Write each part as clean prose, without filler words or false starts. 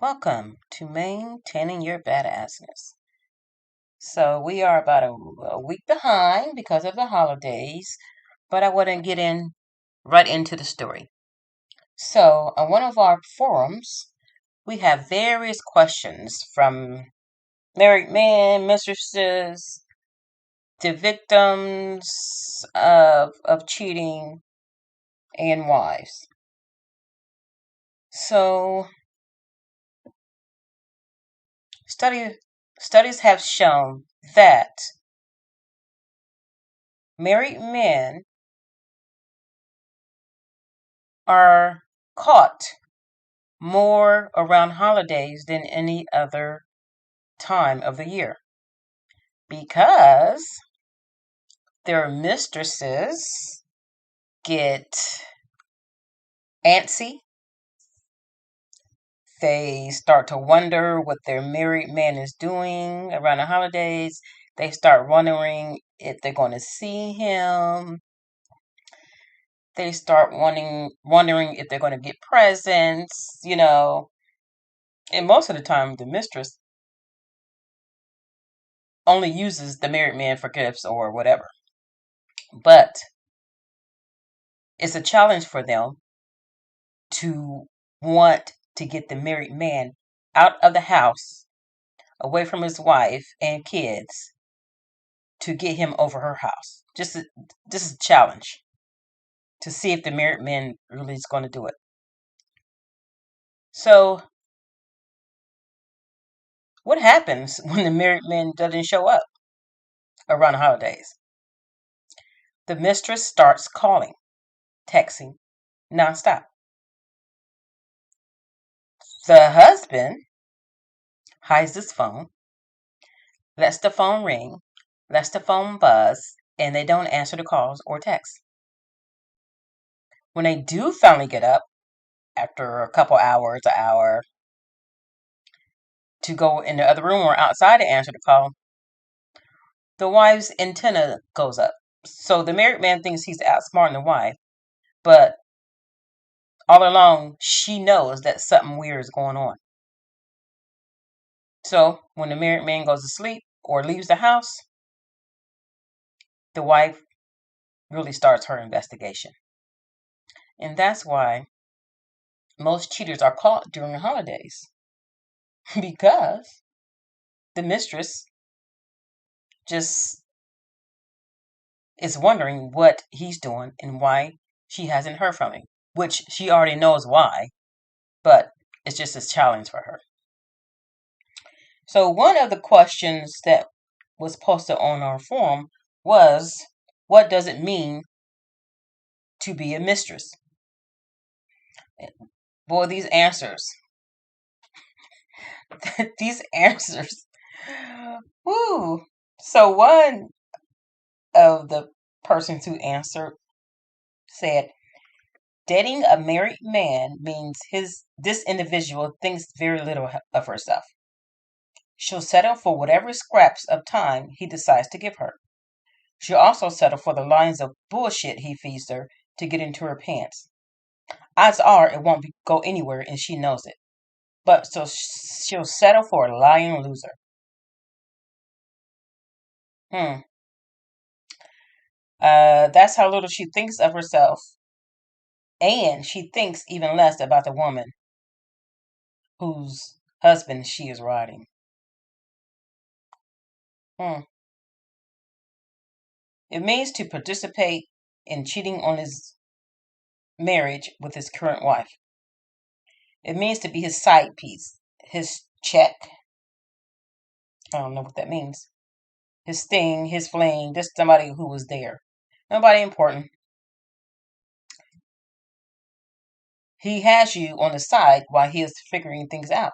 Welcome to Maintaining Your Badassness. So we are about a week behind because of the holidays, but I want to get in right into the story. So on one of our forums, we have various questions from married men, mistresses, to victims of cheating and wives. So study studies have shown that married men are caught more around holidays than any other time of the year because their mistresses get antsy. They start to wonder what their married man is doing around the holidays. They start wondering if they're going to see him. They start wondering if they're going to get presents. And most of the time, the mistress only uses the married man for gifts or whatever. But it's a challenge for them to want to get the married man out of the house, away from his wife and kids, to get him over her house. This is a challenge to see if the married man really is going to do it. So, what happens when the married man doesn't show up around the holidays? The mistress starts calling, texting nonstop. The husband hides his phone, lets the phone ring, lets the phone buzz, and they don't answer the calls or texts. When they do finally get up, after a couple hours, an hour, to go in the other room or outside to answer the call, the wife's antenna goes up. So the married man thinks he's outsmarting the wife, but all along she knows that something weird is going on. So when the married man goes to sleep or leaves the house, the wife really starts her investigation. And that's why most cheaters are caught during the holidays because the mistress just is wondering what he's doing and why she hasn't heard from him, which she already knows why, but it's just a challenge for her. So one of the questions that was posted on our forum was, what does it mean to be a mistress? Boy, these answers. These answers. Woo. So one of the persons who answered said, dating a married man means this individual thinks very little of herself. She'll settle for whatever scraps of time he decides to give her. She'll also settle for the lines of bullshit he feeds her to get into her pants. Odds are it won't go anywhere and she knows it. But so she'll settle for a lying loser. That's how little she thinks of herself. And she thinks even less about the woman whose husband she is riding. It means to participate in cheating on his marriage with his current wife. It means to be his side piece, his check. I don't know what that means. His thing, his fling, just somebody who was there. Nobody important. He has you on the side while he is figuring things out.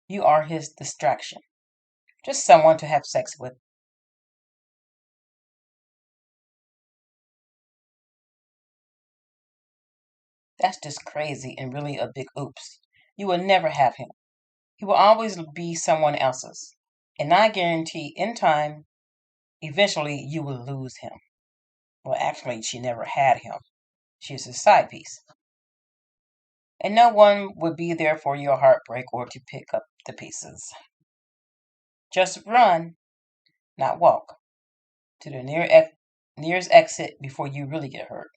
You are his distraction. Just someone to have sex with. That's just crazy and really a big oops. You will never have him. He will always be someone else's. And I guarantee in time, eventually you will lose him. Well, actually, she never had him. She is his side piece. And no one would be there for your heartbreak or to pick up the pieces. Just run, not walk, to the nearest exit before you really get hurt.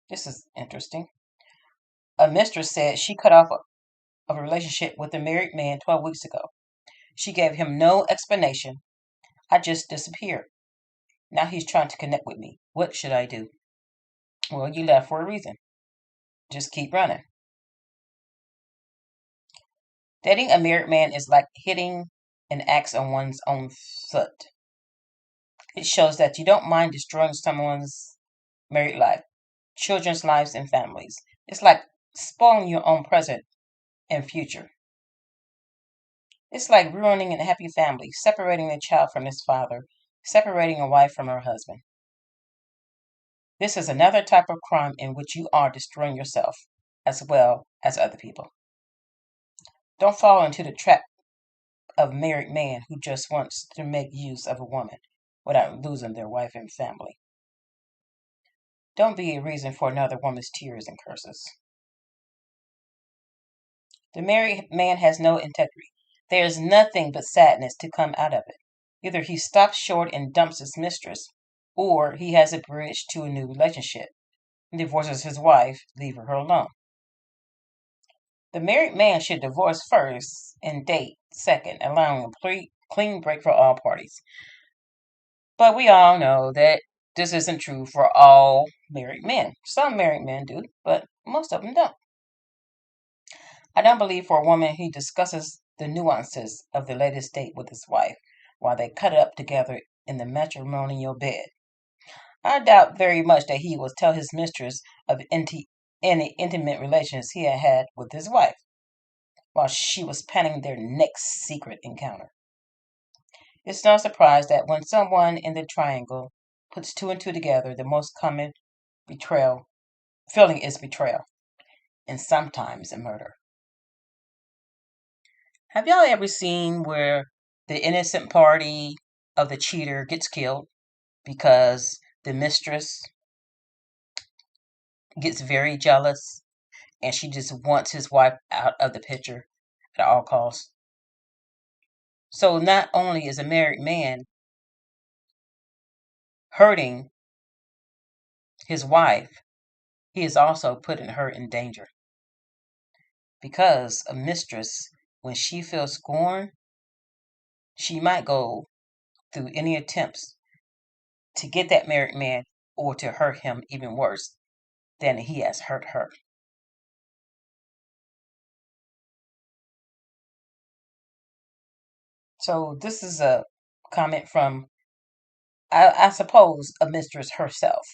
This is interesting. A mistress said she cut off a relationship with a married man 12 weeks ago. She gave him no explanation. I just disappeared. Now he's trying to connect with me. What should I do? Well, you left for a reason. Just keep running. Dating a married man is like hitting an axe on one's own foot. It shows that you don't mind destroying someone's married life, children's lives, and families. It's like spoiling your own present and future. It's like ruining a happy family, separating a child from his father, separating a wife from her husband. This is another type of crime in which you are destroying yourself as well as other people. Don't fall into the trap of a married man who just wants to make use of a woman without losing their wife and family. Don't be a reason for another woman's tears and curses. The married man has no integrity. There is nothing but sadness to come out of it. Either he stops short and dumps his mistress, or he has a bridge to a new relationship, divorces his wife, leaving her alone. The married man should divorce first and date second, allowing a clean break for all parties. But we all know that this isn't true for all married men. Some married men do, but most of them don't. I don't believe for a woman he discusses the nuances of the latest date with his wife while they cut up together in the matrimonial bed. I doubt very much that he will tell his mistress of any intimate relations he had had with his wife while she was planning their next secret encounter. It's no surprise that when someone in the triangle puts two and two together, the most common betrayal feeling is betrayal and sometimes a murder. Have y'all ever seen where the innocent party of the cheater gets killed because the mistress gets very jealous and she just wants his wife out of the picture at all costs? So not only is a married man hurting his wife, he is also putting her in danger because a mistress, when she feels scorn, she might go through any attempts to get that married man or to hurt him even worse than he has hurt her. So this is a comment from, I suppose, a mistress herself.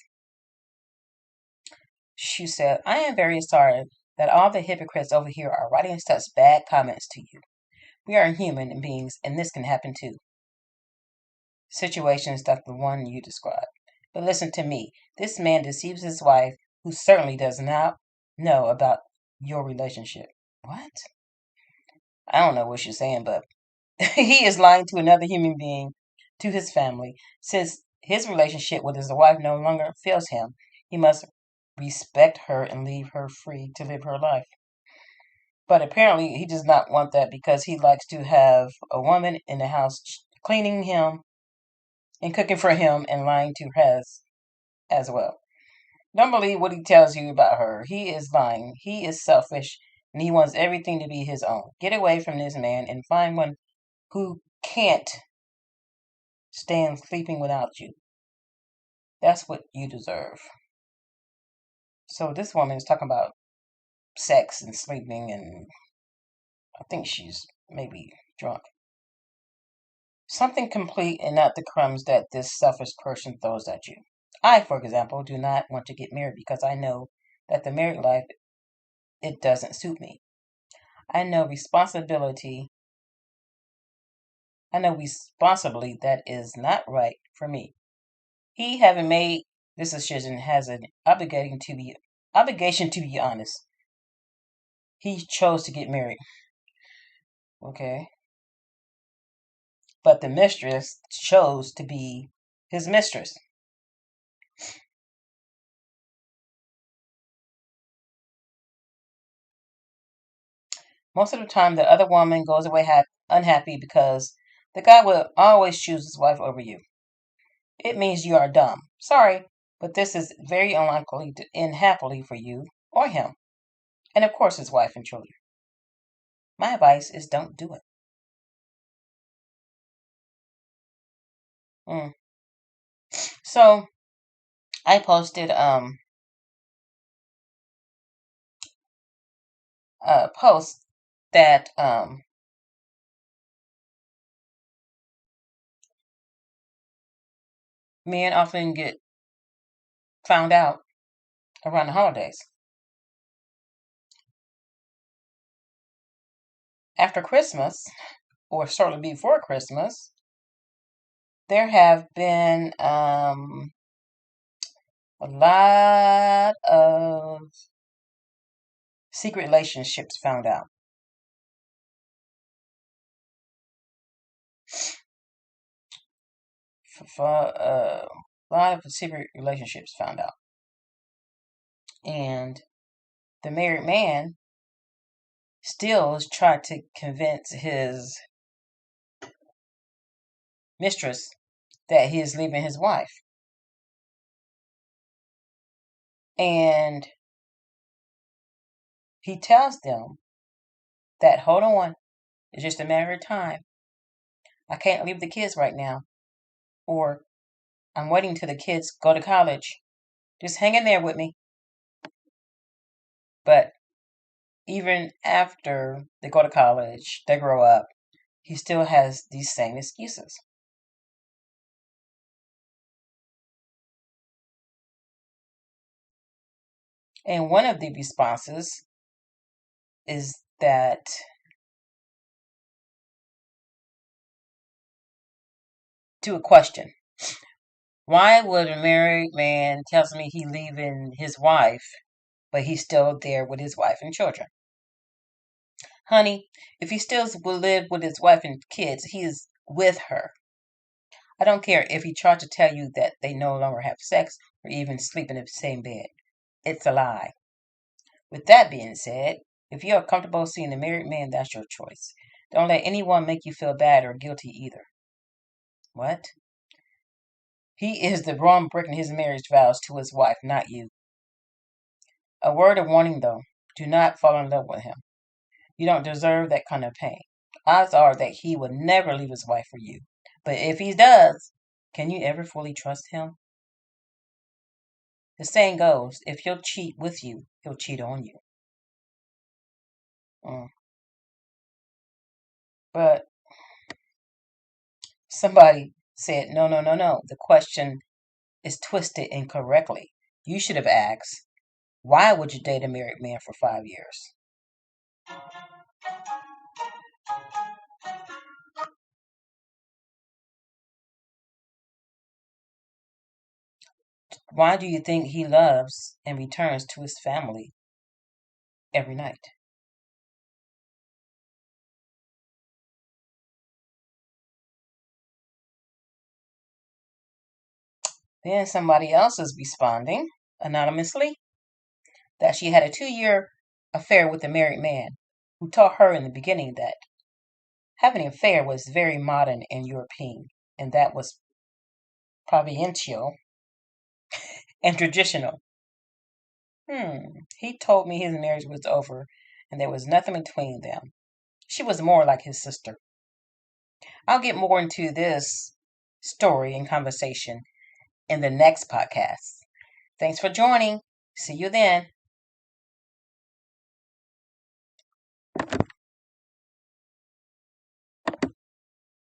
She said, I am very sorry that all the hypocrites over here are writing such bad comments to you. We are human beings, and this can happen too. Situations like the one you described. But listen to me. This man deceives his wife, who certainly does not know about your relationship. What? I don't know what she's saying, but he is lying to another human being, to his family. Since his relationship with his wife no longer fills him, he must respect her and leave her free to live her life. But apparently, he does not want that because he likes to have a woman in the house cleaning him and cooking for him and lying to her as well. Don't believe what he tells you about her. He is lying. He is selfish and he wants everything to be his own. Get away from this man and find one who can't stand sleeping without you. That's what you deserve. So this woman is talking about sex and sleeping, and I think she's maybe drunk. Something complete and not the crumbs that this selfish person throws at you. I, for example, do not want to get married because I know that the married life, it doesn't suit me. I know responsibility. I know responsibly that is not right for me. He, having made this decision, has an obligation to be honest. He chose to get married. Okay. But the mistress chose to be his mistress. Most of the time, the other woman goes away unhappy because the guy will always choose his wife over you. It means you are dumb. Sorry, but this is very unlikely to end happily for you or him, and of course his wife and children. My advice is don't do it. Mm. So I posted a post that men often get found out around the holidays. After Christmas, or shortly before Christmas, there have been a lot of secret relationships found out. A lot of secret relationships found out. And the married man still is trying to convince his mistress that he is leaving his wife. And he tells them that, hold on, it's just a matter of time. I can't leave the kids right now. Or I'm waiting till the kids go to college. Just hang in there with me. But even after they go to college, they grow up, he still has these same excuses. And one of the responses is that to a question, why would a married man tells me he leaving his wife, but he's still there with his wife and children? Honey, if he still will live with his wife and kids, he is with her. I don't care if he tried to tell you that they no longer have sex or even sleep in the same bed. It's a lie. With that being said, if you are comfortable seeing a married man, that's your choice. Don't let anyone make you feel bad or guilty either. What? He is the one breaking his marriage vows to his wife, not you. A word of warning though, do not fall in love with him. You don't deserve that kind of pain. Odds are that he will never leave his wife for you. But if he does, can you ever fully trust him? The saying goes, if he'll cheat with you, he'll cheat on you. Mm. But somebody said, no, no, no, no. The question is twisted incorrectly. You should have asked, why would you date a married man for 5 years? Why do you think he loves and returns to his family every night? Then somebody else is responding anonymously that she had a 2 year affair with a married man who told her in the beginning that having an affair was very modern and European, and that was provincial and traditional. He told me his marriage was over and there was nothing between them. She was more like his sister. I'll get more into this story and conversation in the next podcast. Thanks for joining. See you then.